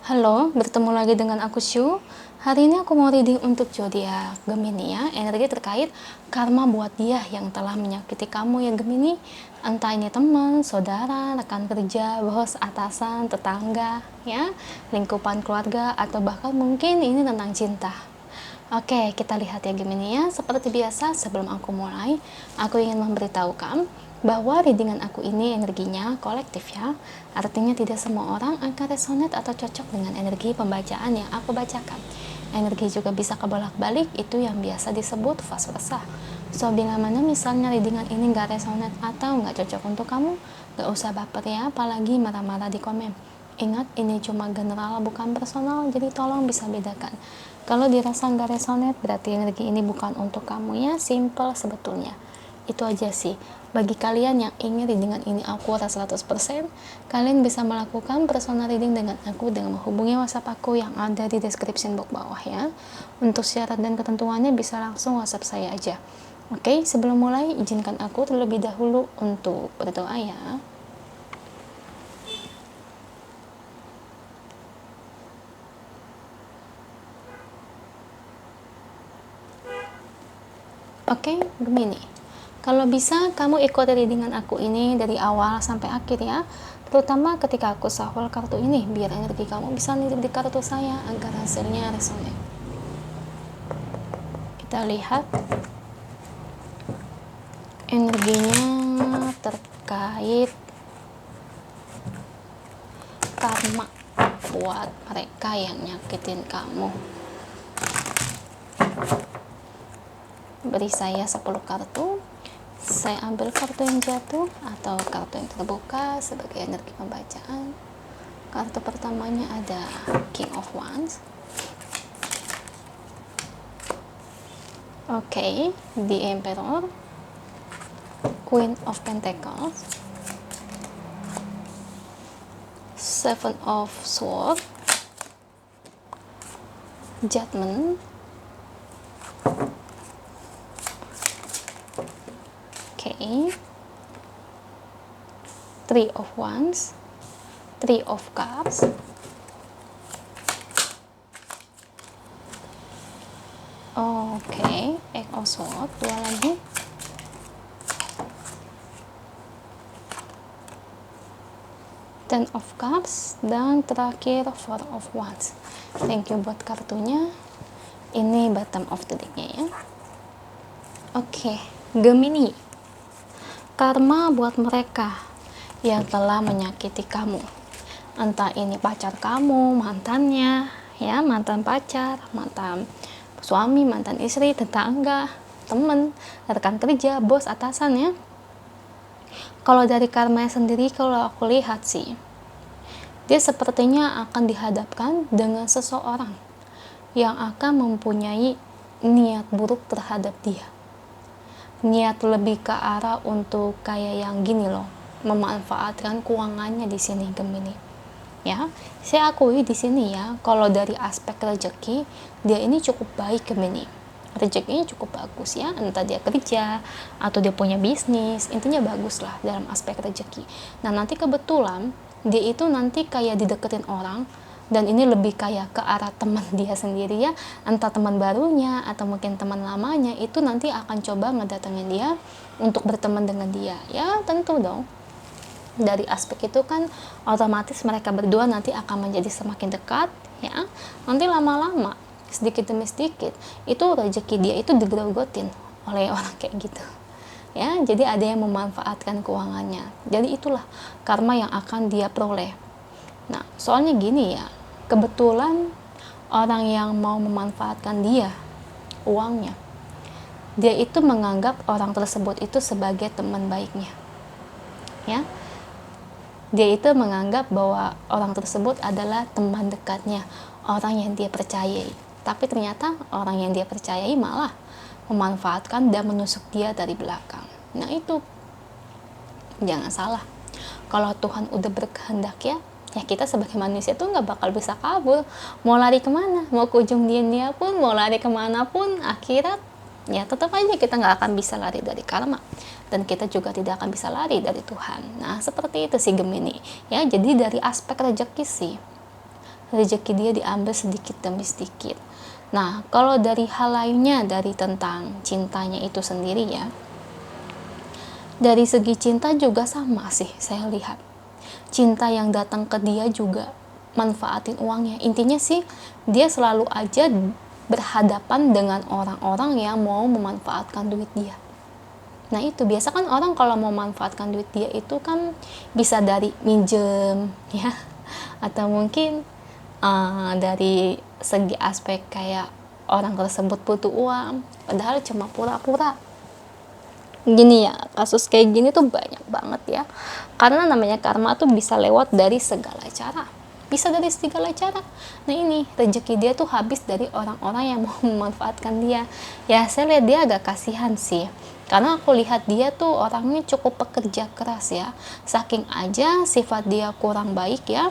Halo, bertemu lagi dengan aku Shu. Hari ini aku mau reading untuk zodiak Gemini ya. Energi terkait karma buat dia yang telah menyakiti kamu ya Gemini. Entah ini teman, saudara, rekan kerja, bos, atasan, tetangga, ya, lingkupan keluarga, atau bahkan mungkin ini tentang cinta. Oke, kita lihat ya Gemini ya. Seperti biasa, sebelum aku mulai, aku ingin memberitahukan bahwa readingan aku ini energinya kolektif ya. Artinya tidak semua orang akan resonate atau cocok dengan energi pembacaan yang aku bacakan. Energi juga bisa kebolak-balik, itu yang biasa disebut fase-fase. So, bila mana misalnya readingan ini gak resonate atau gak cocok untuk kamu, gak usah baper ya, apalagi marah-marah di komen. Ingat, ini cuma general bukan personal, jadi tolong bisa bedakan. Kalau dirasa nggak resonate, berarti energi ini bukan untuk kamu ya, simple sebetulnya. Itu aja sih. Bagi kalian yang ingin readingan ini akurat 100%, kalian bisa melakukan personal reading dengan aku dengan menghubungi WhatsApp aku yang ada di description box bawah ya. Untuk syarat dan ketentuannya bisa langsung WhatsApp saya aja. Oke, sebelum mulai, izinkan aku terlebih dahulu untuk berdoa ya. Oke, Gemini. Kalau bisa, kamu ikuti readingan aku ini dari awal sampai akhir ya. Terutama ketika aku shuffle kartu ini, biar energi kamu bisa nitip di kartu saya agar hasilnya resonate. Kita lihat energinya terkait karma buat mereka yang nyakitin kamu. Beri saya 10 kartu. Saya ambil kartu yang jatuh atau kartu yang terbuka sebagai energi pembacaan. Kartu pertamanya ada King of Wands. Oke, The Emperor, Queen of Pentacles, Seven of Swords, Judgment, Three of Wands, Three of Cups, Eight of Swords, dua lagi, Ten of Cups, dan terakhir Four of Wands. Thank you buat kartunya. Ini bottom of the decknya ya. Oke, Gemini. Karma buat mereka yang telah menyakiti kamu. Entah ini pacar kamu, mantannya, ya, mantan pacar, mantan suami, mantan istri, tetangga, teman, rekan kerja, bos, atasan ya. Kalau dari karma sendiri, kalau aku lihat sih, dia sepertinya akan dihadapkan dengan seseorang yang akan mempunyai niat buruk terhadap dia. Niat lebih ke arah untuk kayak yang gini loh, memanfaatkan keuangannya di sini Gemini. Ya, saya akui di sini ya, kalau dari aspek rezeki, dia ini cukup baik Gemini. Rezekinya cukup bagus ya, entah dia kerja atau dia punya bisnis, intinya bagus lah dalam aspek rezeki. Nah, nanti kebetulan dia itu nanti kayak dideketin orang, dan ini lebih kayak ke arah teman dia sendiri ya, entah teman barunya atau mungkin teman lamanya, itu nanti akan coba ngedatengin dia untuk berteman dengan dia. Ya, tentu dong. Dari aspek itu kan otomatis mereka berdua nanti akan menjadi semakin dekat ya. Nanti lama-lama sedikit demi sedikit itu rezeki dia itu digerogotin oleh orang kayak gitu ya. Jadi ada yang memanfaatkan keuangannya. Jadi itulah karma yang akan dia peroleh. Nah, soalnya gini ya, kebetulan orang yang mau memanfaatkan dia uangnya, dia itu menganggap orang tersebut itu sebagai teman baiknya ya. Dia itu menganggap bahwa orang tersebut adalah teman dekatnya, orang yang dia percayai. Tapi ternyata orang yang dia percayai malah memanfaatkan dan menusuk dia dari belakang. Nah, itu jangan salah. Kalau Tuhan udah berkehendak ya kita sebagai manusia tuh nggak bakal bisa kabur. Mau lari kemana? Mau ke ujung dunia pun, mau lari kemana pun, akhirat ya tetap aja kita nggak akan bisa lari dari karma, dan kita juga tidak akan bisa lari dari Tuhan. Nah, seperti itu sih Gemini ya. Jadi dari aspek rezeki sih, rezeki dia diambil sedikit demi sedikit. Nah, kalau dari hal lainnya, dari tentang cintanya itu sendiri ya, dari segi cinta juga sama sih saya lihat. Cinta yang datang ke dia juga manfaatin uangnya. Intinya sih dia selalu aja berhadapan dengan orang-orang yang mau memanfaatkan duit dia. Nah itu biasa kan orang kalau mau manfaatkan duit dia itu kan bisa dari minjem ya, atau mungkin dari segi aspek kayak orang tersebut butuh uang padahal cuma pura-pura. Gini ya, kasus kayak gini tuh banyak banget ya, karena namanya karma tuh bisa lewat dari segala cara, bisa dari segala cara. Nah ini rezeki dia tuh habis dari orang-orang yang mau memanfaatkan dia. Ya saya lihat dia agak kasihan sih, karena aku lihat dia tuh orangnya cukup pekerja keras ya, saking aja sifat dia kurang baik ya,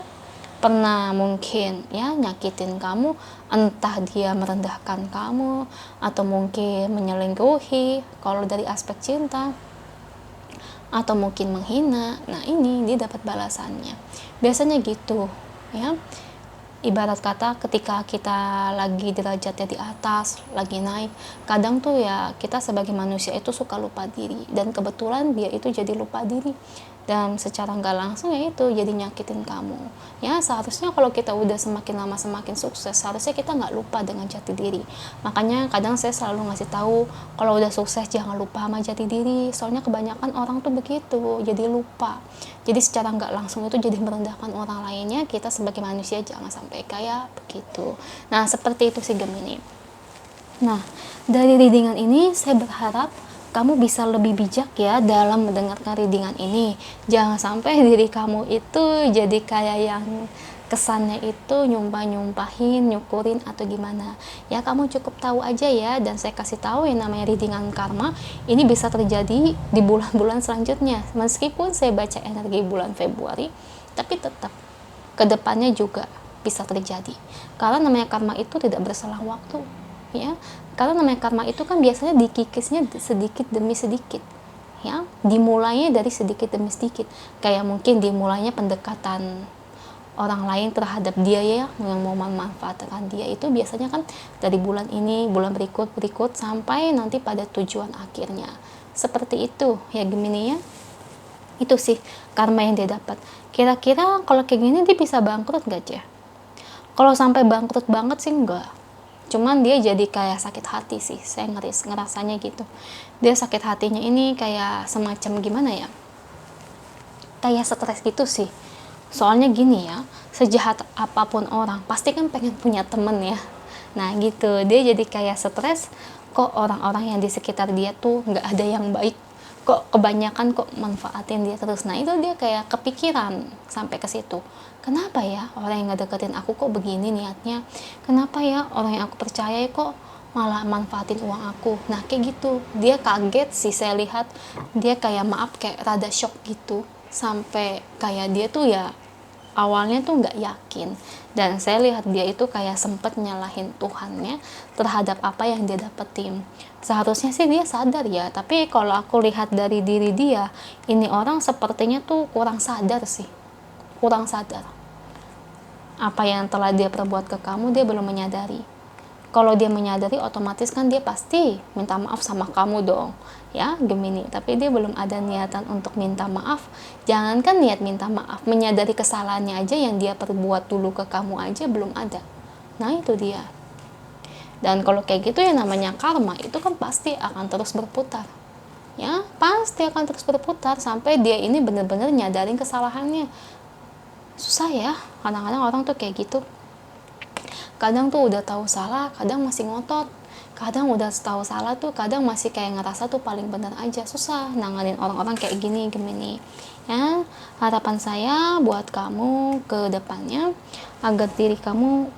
pernah mungkin ya nyakitin kamu, entah dia merendahkan kamu atau mungkin menyelingkuhi kalau dari aspek cinta, atau mungkin menghina. Nah ini dia dapat balasannya biasanya gitu ya. Ibarat kata ketika kita lagi derajatnya di atas, lagi naik, kadang tuh ya kita sebagai manusia itu suka lupa diri, dan kebetulan dia itu jadi lupa diri, dan secara nggak langsung ya itu jadi nyakitin kamu ya. Seharusnya kalau kita udah semakin lama semakin sukses, seharusnya kita nggak lupa dengan jati diri. Makanya kadang saya selalu ngasih tahu kalau udah sukses jangan lupa sama jati diri, soalnya kebanyakan orang tuh begitu, jadi lupa, jadi secara nggak langsung itu jadi merendahkan orang lainnya. Kita sebagai manusia jangan sampai kayak begitu. Nah seperti itu sih Gemini. Nah dari readingan ini saya berharap kamu bisa lebih bijak ya dalam mendengarkan readingan ini. Jangan sampai diri kamu itu jadi kayak yang kesannya itu nyumpahin, nyukurin atau gimana. Ya kamu cukup tahu aja ya, dan saya kasih tahu yang namanya readingan karma ini bisa terjadi di bulan-bulan selanjutnya. Meskipun saya baca energi bulan Februari, tapi tetap kedepannya juga bisa terjadi. Karena namanya karma itu tidak berselang waktu. Ya, karena namanya karma itu kan biasanya dikikisnya sedikit demi sedikit ya, dimulainya dari sedikit demi sedikit. Kayak mungkin dimulainya pendekatan orang lain terhadap dia ya, yang mau memanfaatkan dia itu biasanya kan dari bulan ini, bulan berikut sampai nanti pada tujuan akhirnya. Seperti itu ya Gemini ya. Itu sih karma yang dia dapat. Kira-kira kalau kayak gini dia bisa bangkrut gak ya? Kalau sampai bangkrut banget sih enggak, cuman dia jadi kayak sakit hati sih, saya ngerasanya gitu. Dia sakit hatinya ini kayak semacam gimana ya, kayak stres gitu sih. Soalnya gini ya, sejahat apapun orang pasti kan pengen punya temen ya. Nah gitu, dia jadi kayak stres, kok orang-orang yang di sekitar dia tuh nggak ada yang baik, kok kebanyakan kok manfaatin dia terus. Nah itu dia kayak kepikiran sampai ke situ. Kenapa ya orang yang ngedeketin aku kok begini niatnya? Kenapa ya orang yang aku percaya kok malah manfaatin uang aku? Nah kayak gitu, dia kaget sih, saya lihat dia kayak maaf kayak rada shock gitu, sampai kayak dia tuh ya awalnya tuh nggak yakin, dan saya lihat dia itu kayak sempet nyalahin Tuhannya terhadap apa yang dia dapetin. Seharusnya sih dia sadar ya, tapi kalau aku lihat dari diri dia, ini orang sepertinya tuh kurang sadar sih, kurang sadar apa yang telah dia perbuat ke kamu. Dia belum menyadari. Kalau dia menyadari otomatis kan dia pasti minta maaf sama kamu dong ya Gemini, tapi dia belum ada niatan untuk minta maaf. Jangankan niat minta maaf, menyadari kesalahannya aja yang dia perbuat dulu ke kamu aja belum ada. Nah itu dia. Dan kalau kayak gitu ya namanya karma itu kan pasti akan terus berputar ya, pasti akan terus berputar sampai dia ini benar-benar nyadarin kesalahannya. Susah ya, kadang-kadang orang tuh kayak gitu, kadang tuh udah tahu salah kadang masih ngotot, kadang udah tahu salah tuh kadang masih kayak ngerasa tuh paling benar aja. Susah nanganin orang-orang kayak gini Gemini ya. Harapan saya buat kamu ke depannya agar diri kamu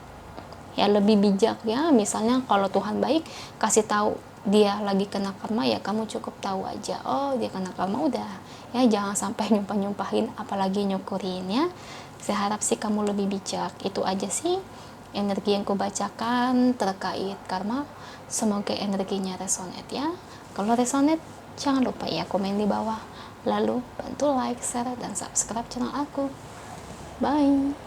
ya lebih bijak ya. Misalnya kalau Tuhan baik kasih tahu dia lagi kena karma, ya kamu cukup tahu aja, oh dia kena karma, udah ya, jangan sampai nyumpahin apalagi nyukurin ya. Saya harap sih kamu lebih bijak. Itu aja sih energi yang kubacakan terkait karma. Semoga energinya resonate ya. Kalau resonate jangan lupa ya komen di bawah, lalu bantu like, share, dan subscribe channel aku. Bye.